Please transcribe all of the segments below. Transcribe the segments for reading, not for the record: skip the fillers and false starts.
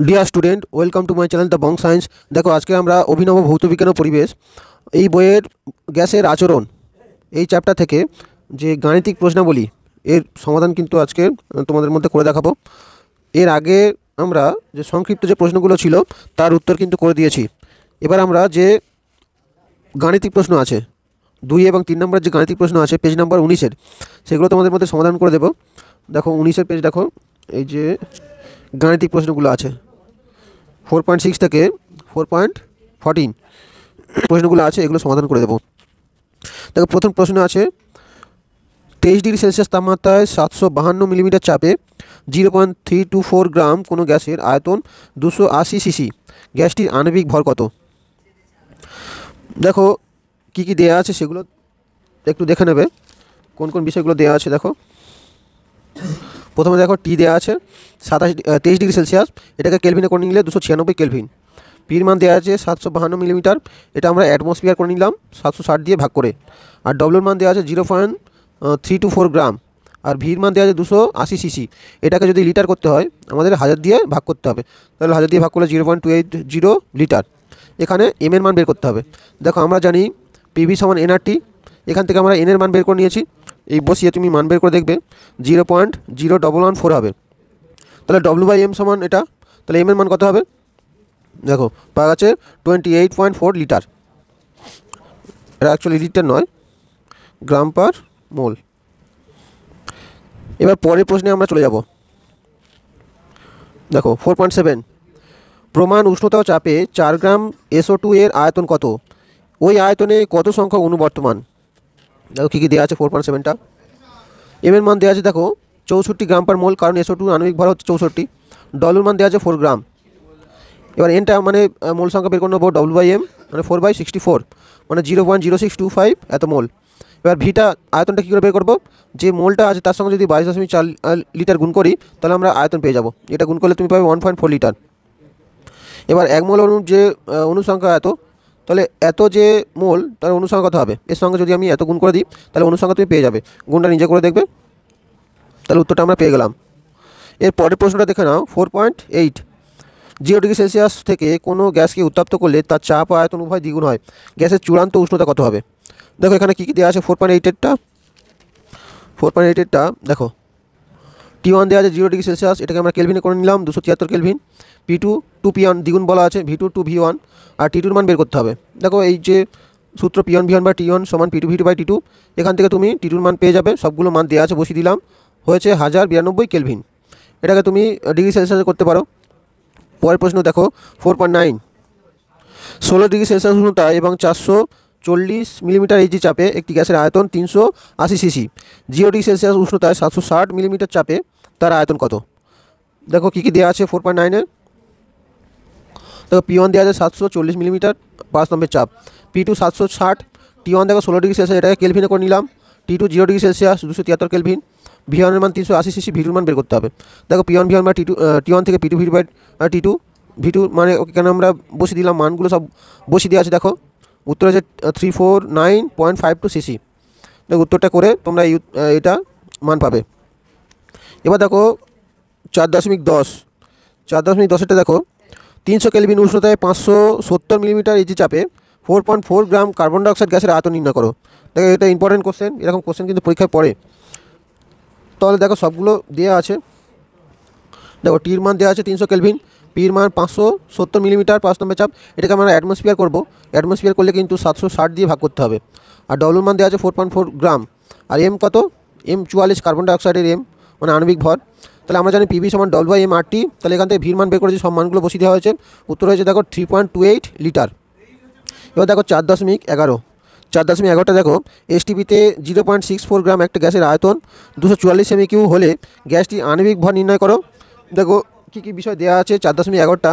Dear student, welcome to my channel the Bong science. দেখো, আজকে আমরা অভিনব ভৌতবিজ্ঞান ও পরিবেশ এই বইয়ের গ্যাসের আচরণ এই চ্যাপ্টার থেকে যে গাণিতিক প্রশ্নাবলী এর সমাধান কিন্তু আজকে তোমাদের মধ্যে করে দেখাবো। এর আগে আমরা যে সংক্ষিপ্ত যে প্রশ্নগুলো ছিল তার উত্তর কিন্তু করে দিয়েছি। এবার আমরা যে গাণিতিক প্রশ্ন আছে 2 এবং 3 নম্বরের যে গাণিতিক প্রশ্ন আছে পেজ নাম্বার 19-এর, সেগুলো তোমাদের মধ্যে সমাধান করে দেবো। দেখো 19-এর পেজ, দেখো এই যে গাণিতিক প্রশ্নগুলো আছে 4.6 থেকে 4.14 প্রশ্নগুলো আছে, এগুলো সমাধান করে দেবো। দেখো, প্রথম প্রশ্ন আছে 23 ডিগ্রি সেলসিয়াস তাপমাত্রায় 752 মিলিমিটার চাপে 0.324 গ্রাম কোনো গ্যাসের আয়তন 280 সিসি, গ্যাসটির আণবিক ভর কত? দেখো কি কি দেয়া আছে সেগুলো একটু দেখে নেবে, কোন কোন বিষয়গুলো দেয়া আছে। দেখো প্রথমে দেখো টি দেওয়া আছে 23 ডিগ্রি সেলসিয়াস, এটাকে কেলভিনে করে নিলে 296 কেলভিন। পির মান দেওয়া আছে 752 মিলিমিটার, এটা আমরা অ্যাটমসফিয়ার করে নিলাম 760 দিয়ে ভাগ করে। আর ডব্লুর মান দেওয়া আছে 0.324 গ্রাম, আর ভির মান দেওয়া আছে 280 সিসি। এটাকে যদি লিটার করতে হয় আমাদের 1000 দিয়ে ভাগ করতে হবে, তাহলে 1000 দিয়ে ভাগ করলে 0.280 লিটার। এখানে এম এর মান বের করতে হবে। দেখো আমরা জানি পিভি সমান এনআরটি, এখান থেকে আমরা এন এর মান বের করে নিয়েছি। এই বসিয়ে তুমি মান বের করে দেখবে 0.0114 হবে। তাহলে W/M সমান এটা, তাহলে এম এর মান কত হবে? দেখো পাওয়া গেছে 28.4 লিটার। এটা অ্যাকচুয়ালি লিটার নয়, গ্রাম পার মোল। এবার পরের প্রশ্নে আমরা চলে যাব। দেখো 4.7 প্রমাণ উষ্ণতা ও চাপে 4 গ্রাম SO2 এর আয়তন কত? ওই আয়তনে কত সংখ্যক অণু বর্তমান? দেখো কী কী দেওয়া আছে 4.7টা। এম এর মান দেওয়া আছে দেখো 64 গ্রাম পার মোল, কারণ SO2 আণবিক ভর হচ্ছে 64। ডব্লুর মান দেওয়া আছে 4 গ্রাম। এবার এনটা মানে মোল সংখ্যা বের করে নেবো, W/M মানে 4/64 মানে 0.0625 এত মোল। এবার ভিটা আয়তনটা কী করে বের করবো? যে মোলটা আছে তার সঙ্গে যদি 22.4 লিটার গুণ করি তাহলে আমরা আয়তন পেয়ে যাবো। এটা গুণ করলে তুমি পাবে 1.4 লিটার। এবার 1 মোল অণুর যে অনুসংখ্যা এত, তাহলে এত যে মোল তার অনুসংখ্যা কত হবে? এর সঙ্গে যদি আমি এত গুণ করে দিই তাহলে অনুসংখ্যা তুমি পেয়ে যাবে। গুণটা নিজে করে দেখবে, তাহলে উত্তরটা আমরা পেয়ে গেলাম। এর পরের প্রশ্নটা দেখে নাও 4.8 0 ডিগ্রি সেলসিয়াস থেকে কোনো গ্যাসকে উত্তপ্ত করলে তার চাপ ও আয়তন উভয় দ্বিগুণ হয়, গ্যাসের চূড়ান্ত উষ্ণতা কত হবে? দেখো এখানে কী কী দেওয়া আছে 4.8-এরটা দেখো T1 দেওয়া আছে 0 ডিগ্রি সেলসিয়াস, এটাকে আমরা কেলভিনে করে নিলাম 273 কেলভিন। P2 2P1 দ্বিগুণ বলা আছে, V2 2V1, আর T2 মান বের করতে হবে। দেখো এই যে সূত্র P1 V1 বা T1 সমান P2 V2 বাই T2, এখান থেকে তুমি T2 মান পেয়ে যাবে। সবগুলো মান দেওয়া আছে, বসিয়ে দিলাম, হয়েছে 1092 কেলভিন। এটাকে তুমি ডিগ্রি সেলসিয়াসে করতে পারো। পরের প্রশ্ন দেখো 4.9 16 ডিগ্রি সেলসিয়াস উষ্ণতা এবং 440 মিলিমিটার এইচজি চাপে একটি গ্যাসের আয়তন 380 সিসি, 0 ডিগ্রি সেলসিয়াস উষ্ণতায় 760 মিলিমিটার চাপে তার আয়তন কত? দেখো কী কী দেওয়া আছে 4.9-এ। দেখো P1 দেওয়া আছে 740 মিলিমিটার 5 নম্বরের চাপ, P2 760, T1 দেখো 16 ডিগ্রি সেলসিয়াস, এটাকে কেলভিনে করে নিলাম। T2 0 degree Celsius 273 kelvin. V1 এর মান 380 সিসি, V2 মান বের করতে হবে। দেখো P1 V1 বা T1 থেকে P2 V2 by T2, V2 মানে কেন আমরা বসিয়ে দিলাম, মানগুলো সব বসিয়ে দেওয়া আছে। দেখো উত্তর আছে 349.52 সিসি। দেখো উত্তরটা করে তোমরা এটা মান পাবে। এবার দেখো 4.10-4.10-এরটা দেখো 300 কেলভিন উষ্ণতায় 570 মিলিমিটার এইচজি চাপে 4.4 গ্রাম কার্বন ডাইঅক্সাইড গ্যাসের আয়তন নির্ণয় করো। দেখো এটা ইম্পর্টেন্ট কোশ্চেন, এরকম কোশ্চেন কিন্তু পরীক্ষায় পড়ে। তাহলে দেখো সবগুলো দেওয়া আছে। দেখো টির মান দেওয়া আছে 300 কেলভিন, পির মান 570 মিলিমিটার 5 নম্বর চাপ, এটাকে আমরা অ্যাটমসফিয়ার করবো। অ্যাটমসফিয়ার করলে কিন্তু 760 দিয়ে ভাগ করতে হবে। আর ডব্লুর মান দেওয়া আছে 4.4 গ্রাম। আর এম কত? এম 44 কার্বন ডাইঅক্সাইডের এম মানে আণবিক ভর। তাহলে আমরা জানি পিভি সমান W/M/RT, তাহলে এখান থেকে ভির মান বের করেছি, সব মানগুলো বসিয়ে দেওয়া হয়েছে। উত্তর হয়েছে দেখো 3.28 লিটার। এবার দেখো 4.11টা দেখো STPতে 0.64 গ্রাম একটা গ্যাসের আয়তন 244 সেমি কিউ হলে গ্যাসটি আণবিক ভর নির্ণয় করো। দেখো কী কী বিষয় দেওয়া আছে 4.11টা।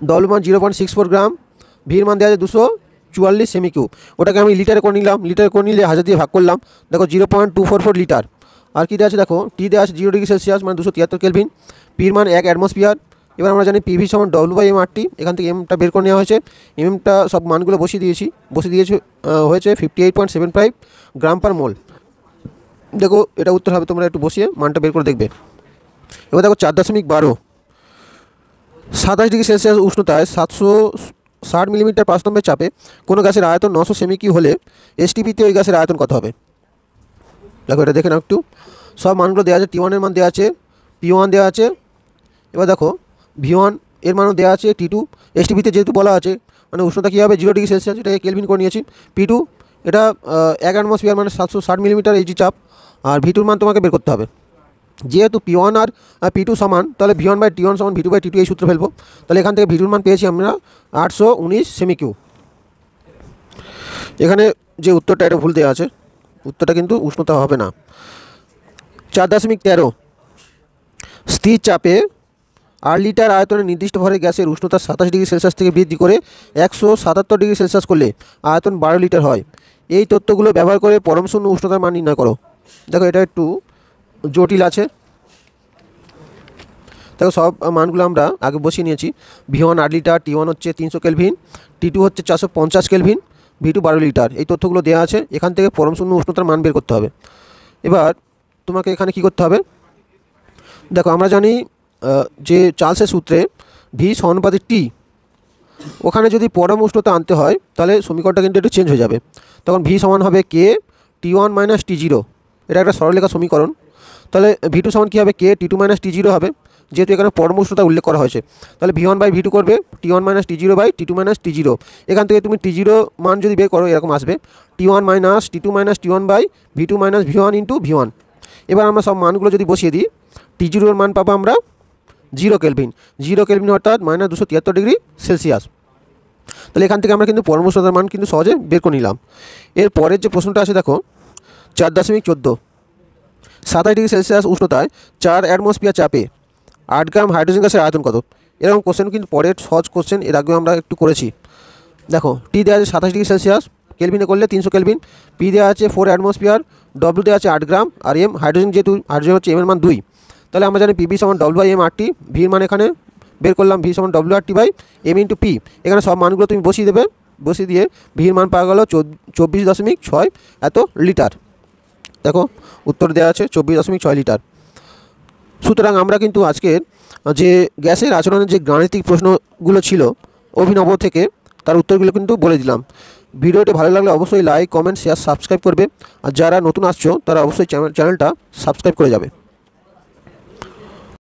ডব্লু মান 0.64 গ্রাম, ভির মান দেওয়া আছে 244 সেমি কিউ, ওটাকে আমি লিটারে করে নিলাম। লিটারে করে নিলে 1000 দিয়ে ভাগ করলাম, দেখো 0.244 লিটার। আর কী দেওয়া আছে দেখো টি দেওয়া আছে 0 ডিগ্রি সেলসিয়াস মানে 273 কেলভিন, পির মান 1 অ্যাটমসফিয়ার। এবার আমরা জানি পিভি সমান W/M/RT, এখান থেকে এমটা বের করে নেওয়া হয়েছে। এমটা সব মানগুলো বসিয়ে দিয়েছে, হয়েছে 58.75 গ্রাম পার মোল। দেখো এটা উত্তর হবে, তোমরা একটু বসিয়ে মানটা বের করে দেখবে। এবার দেখো 4.12 27 ডিগ্রি সেলসিয়াস উষ্ণতায় 760 মিলিমিটার পারস্তম্ভের চাপে কোনো গ্যাসের আয়তন 900 সেমি কিউ হলে এসটিপিতে ওই গ্যাসের আয়তন কত হবে? দেখো এটা দেখে নাও একটু, সব মানগুলো দেওয়া আছে। T1 এর মান দেওয়া আছে, P1 দেওয়া আছে। এবার দেখো V1 এর মানও দেওয়া আছে, T2 এসটিপিতে যেহেতু বলা আছে মানে উষ্ণতা কী হবে 0 ডিগ্রি সেলসিয়াস, এটাকে কেলভিন করে নিয়েছি। P2 এটা 1 অ্যাটমসফিয়ার মানে 760 মিলিমিটার এইচজি চাপ। আর V2 মান তোমাকে বের করতে হবে। যেহেতু P1 আর P2 সমান, তাহলে V1/T1 সমান V2/T2 এই সূত্র ফেলবো। তাহলে এখান থেকে V2 মান পেয়েছি আমরা 819 সেমি কিউ। এখানে যে উত্তরটা এটা ভুল দেওয়া আছে, উত্তরটা কিন্তু উষ্ণতা হবে না। 4.13 স্থির চাপে 8 লিটার আয়তনে নির্দিষ্ট ভরের গ্যাসের উষ্ণতা 27 ডিগ্রি সেলসিয়াস থেকে বৃদ্ধি করে 177 ডিগ্রি সেলসিয়াস করলে আয়তন 12 লিটার হয়। এই তথ্যগুলো ব্যবহার করে পরমশূন্য উষ্ণতার মান নির্ণয় করো। দেখো এটা একটু জটিল আছে। দেখো সব মানগুলো আমরা আগে বসিয়ে নিয়েছি। V1 8 লিটার, T1 হচ্ছে 300 কেলভিন, T2 হচ্ছে 450 কেলভিন, V2 12 লিটার। এই তথ্যগুলো দেওয়া আছে। এখান থেকে পরমশূন্য উষ্ণতার মান বের করতে হবে। এবার তোমাকে এখানে কি করতে হবে, দেখো আমরা জানি যে চার্লসের সূত্রে V সমানুপাতিক T, ওখানে যদি পরম উষ্ণতা আনতে হয় তাহলে সমীকরণটা কিন্তু একটু চেঞ্জ হয়ে যাবে। তখন V সমান হবে K T1 - T0। এটা একটা সরলরেখা সমীকরণ। তাহলে V2 সমান কী হবে, K T2 - T0 হবে, যেহেতু এখানে পরম উষ্ণতা উল্লেখ করা হয়েছে। তাহলে V1/V2 করবে T1 - T0/T2 - T0। এখান থেকে তুমি T0 মান যদি বের করো এরকম আসবে T1 - T2 - T1/V2 - V1 × V1। এবার আমরা সব মানগুলো যদি বসিয়ে দিই, T0 এর মান পাবো আমরা 0 কেলভিন। 0 কেলভিন অর্থাৎ -273 ডিগ্রি সেলসিয়াস। তাহলে এখান থেকে আমরা কিন্তু পরম উষ্ণতার মান কিন্তু সহজে বের করে নিলাম। এর পরের যে প্রশ্নটা আছে দেখো 4.14 27 ডিগ্রি সেলসিয়াস উষ্ণতায় 4 অ্যাটমসফিয়ার চাপে 8 গ্রাম হাইড্রোজেন গ্যাসের আয়তন কত? এরকম কোশ্চেন কিন্তু পরের সহজ কোশ্চেন এর আগেও আমরা একটু করেছি। দেখো টি দেওয়া আছে 27 ডিগ্রি সেলসিয়াস, কেলভিনে করলে 300 কেলভিন, পি দেওয়া আছে 4 অ্যাটমসফিয়ার, ডব্লিউ দেওয়া আছে 8 গ্রাম, আর এম হাইড্রোজেন, যেহেতু হাইড্রোজেন হচ্ছে এম এর মান 2। তাহলে আমরা জানি পিবি সমান W/m/RT। ভির মান এখানে বের করলাম V সমান W/RT/m × P। এখানে সব মানগুলো তুমি বসিয়ে দেবে, বসিয়ে দিয়ে ভির মান পাওয়া গেল 24.6 এত লিটার। দেখো উত্তর দেওয়া আছে 24.6 লিটার। সুতরাং আমরা কিন্তু আজকের যে গ্যাসের আচরণের যে গাণিতিক প্রশ্নগুলো ছিল অভিনব থেকে, তার উত্তরগুলো কিন্তু বলে দিলাম। ভিডিওটি ভালো লাগলে অবশ্যই লাইক, কমেন্ট, শেয়ার, সাবস্ক্রাইব করবে। আর যারা নতুন আসছো তারা অবশ্যই চ্যানেলটা সাবস্ক্রাইব করে যাবে।